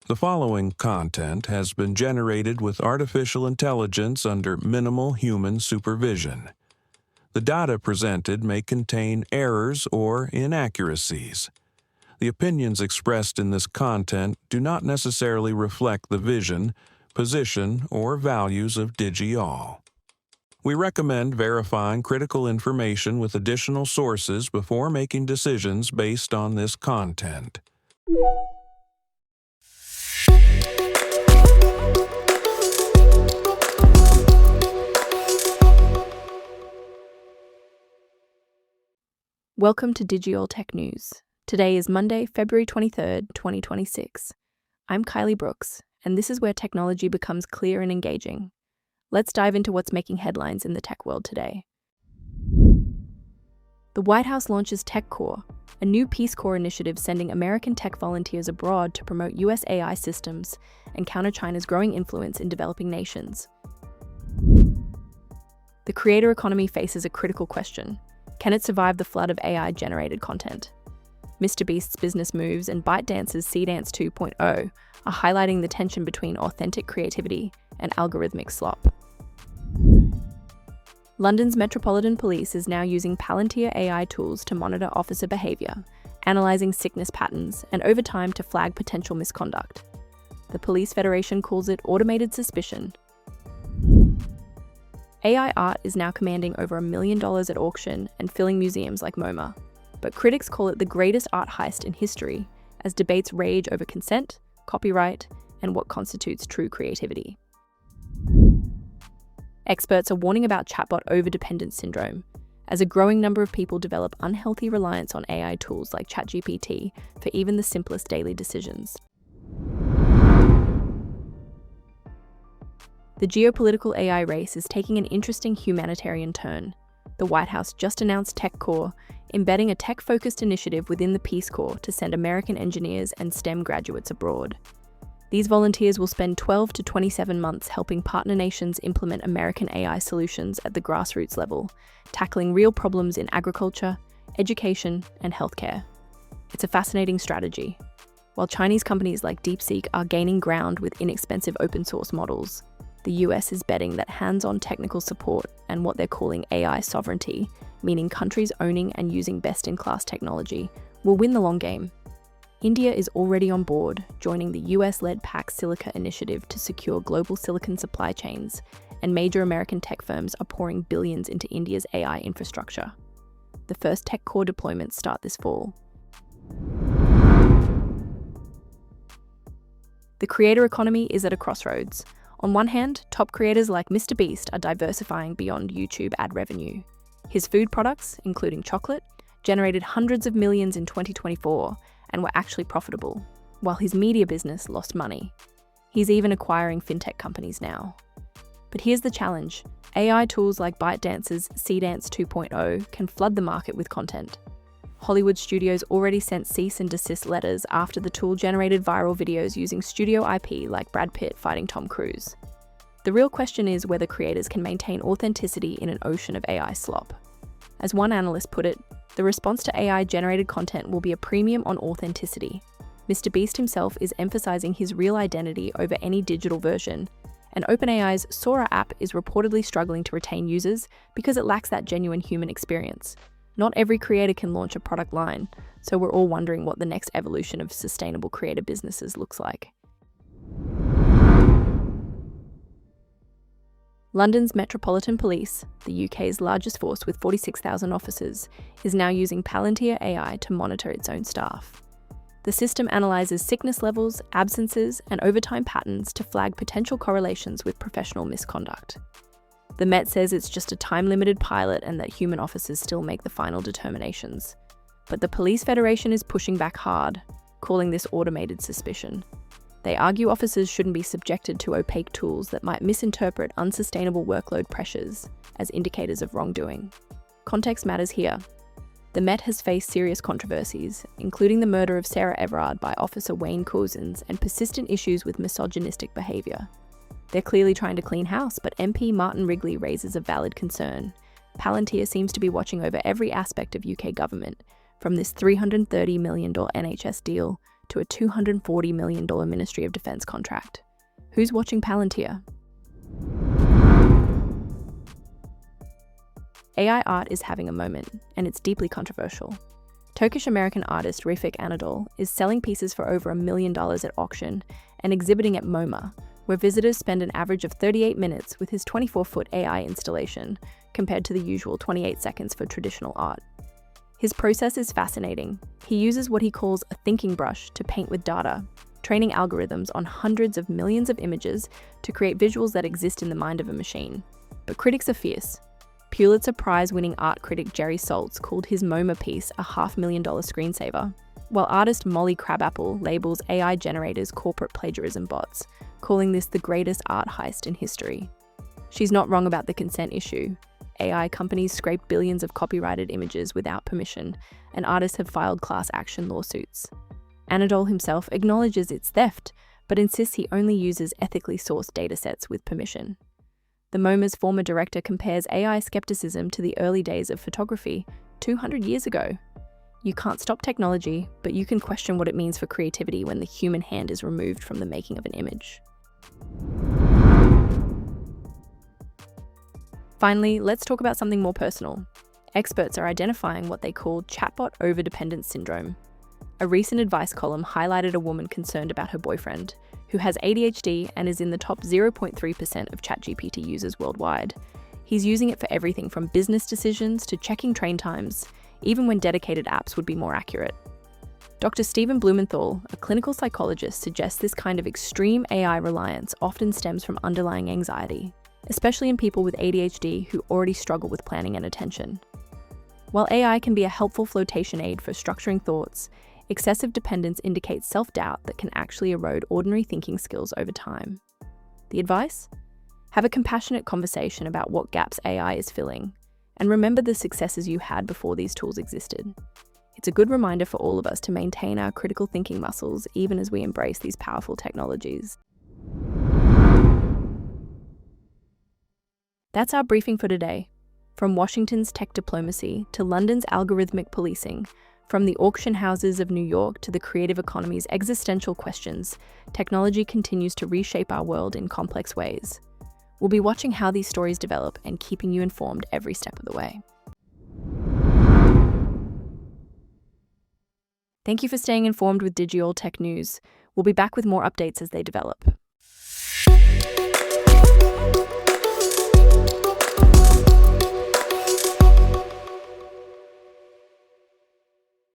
The following content has been generated with artificial intelligence under minimal human supervision. The data presented may contain errors or inaccuracies. The opinions expressed in this content do not necessarily reflect the vision, position, or values of Digi-all. We recommend verifying critical information with additional sources before making decisions based on this content. Welcome to Digi-all Tech News. Today is Monday, February 23rd, 2026. I'm Kylie Brooks, and this is where technology becomes clear and engaging. Let's dive into what's making headlines in the tech world today. The White House launches Tech Corps, a new Peace Corps initiative sending American tech volunteers abroad to promote U.S. AI systems and counter China's growing influence in developing nations. The creator economy faces a critical question. Can it survive the flood of AI-generated content? MrBeast's business moves and ByteDance's Dance 2.0 are highlighting the tension between authentic creativity and algorithmic slop. London's Metropolitan Police is now using Palantir AI tools to monitor officer behaviour, analysing sickness patterns, and over time to flag potential misconduct. The Police Federation calls it automated suspicion. AI art is now commanding over $1 million at auction and filling museums like MoMA, but critics call it the greatest art heist in history as debates rage over consent, copyright, and what constitutes true creativity. Experts are warning about chatbot overdependence syndrome, as a growing number of people develop unhealthy reliance on AI tools like ChatGPT for even the simplest daily decisions. The geopolitical AI race is taking an interesting humanitarian turn. The White House just announced Tech Corps, embedding a tech-focused initiative within the Peace Corps to send American engineers and STEM graduates abroad. These volunteers will spend 12 to 27 months helping partner nations implement American AI solutions at the grassroots level, tackling real problems in agriculture, education, and healthcare. It's a fascinating strategy. While Chinese companies like DeepSeek are gaining ground with inexpensive open-source models, the US is betting that hands-on technical support and what they're calling AI sovereignty, meaning countries owning and using best-in-class technology, will win the long game. India is already on board, joining the US-led Pax Silica initiative to secure global silicon supply chains, and major American tech firms are pouring billions into India's AI infrastructure. The first Tech Corps deployments start this fall. The creator economy is at a crossroads. On one hand, top creators like MrBeast are diversifying beyond YouTube ad revenue. His food products, including chocolate, generated hundreds of millions in 2024 and were actually profitable, while his media business lost money. He's even acquiring fintech companies now. But here's the challenge. AI tools like ByteDance's Dance 2.0 can flood the market with content. Hollywood studios already sent cease and desist letters after the tool generated viral videos using studio IP like Brad Pitt fighting Tom Cruise. The real question is whether creators can maintain authenticity in an ocean of AI slop. As one analyst put it, the response to AI-generated content will be a premium on authenticity. MrBeast himself is emphasizing his real identity over any digital version, and OpenAI's Sora app is reportedly struggling to retain users because it lacks that genuine human experience. Not every creator can launch a product line, so we're all wondering what the next evolution of sustainable creator businesses looks like. London's Metropolitan Police, the UK's largest force with 46,000 officers, is now using Palantir AI to monitor its own staff. The system analyzes sickness levels, absences, and overtime patterns to flag potential correlations with professional misconduct. The Met says it's just a time-limited pilot and that human officers still make the final determinations. But the Police Federation is pushing back hard, calling this automated suspicion. They argue officers shouldn't be subjected to opaque tools that might misinterpret unsustainable workload pressures as indicators of wrongdoing. Context matters here. The Met has faced serious controversies, including the murder of Sarah Everard by Officer Wayne Couzens and persistent issues with misogynistic behaviour. They're clearly trying to clean house, but MP Martin Wrigley raises a valid concern. Palantir seems to be watching over every aspect of UK government, from this $330 million NHS deal to a $240 million Ministry of Defense contract. Who's watching Palantir? AI art is having a moment, and it's deeply controversial. Turkish-American artist Refik Anadol is selling pieces for over $1 million at auction and exhibiting at MoMA, where visitors spend an average of 38 minutes with his 24-foot AI installation, compared to the usual 28 seconds for traditional art. His process is fascinating. He uses what he calls a thinking brush to paint with data, training algorithms on hundreds of millions of images to create visuals that exist in the mind of a machine. But critics are fierce. Pulitzer Prize-winning art critic Jerry Saltz called his MoMA piece a $500,000 screensaver, while artist Molly Crabapple labels AI generators corporate plagiarism bots, calling this the greatest art heist in history. She's not wrong about the consent issue. AI companies scrape billions of copyrighted images without permission, and artists have filed class action lawsuits. Anadol himself acknowledges it's theft, but insists he only uses ethically sourced datasets with permission. The MoMA's former director compares AI skepticism to the early days of photography 200 years ago. You can't stop technology, but you can question what it means for creativity when the human hand is removed from the making of an image. Finally, let's talk about something more personal. Experts are identifying what they call chatbot overdependence syndrome. A recent advice column highlighted a woman concerned about her boyfriend, who has ADHD and is in the top 0.3% of ChatGPT users worldwide. He's using it for everything from business decisions to checking train times, even when dedicated apps would be more accurate. Dr. Stephen Blumenthal, a clinical psychologist, suggests this kind of extreme AI reliance often stems from underlying anxiety, especially in people with ADHD who already struggle with planning and attention. While AI can be a helpful flotation aid for structuring thoughts, excessive dependence indicates self-doubt that can actually erode ordinary thinking skills over time. The advice? Have a compassionate conversation about what gaps AI is filling, and remember the successes you had before these tools existed. It's a good reminder for all of us to maintain our critical thinking muscles even as we embrace these powerful technologies. That's our briefing for today. From Washington's tech diplomacy to London's algorithmic policing, from the auction houses of New York to the creative economy's existential questions, technology continues to reshape our world in complex ways. We'll be watching how these stories develop and keeping you informed every step of the way. Thank you for staying informed with Digi-all Tech News. We'll be back with more updates as they develop.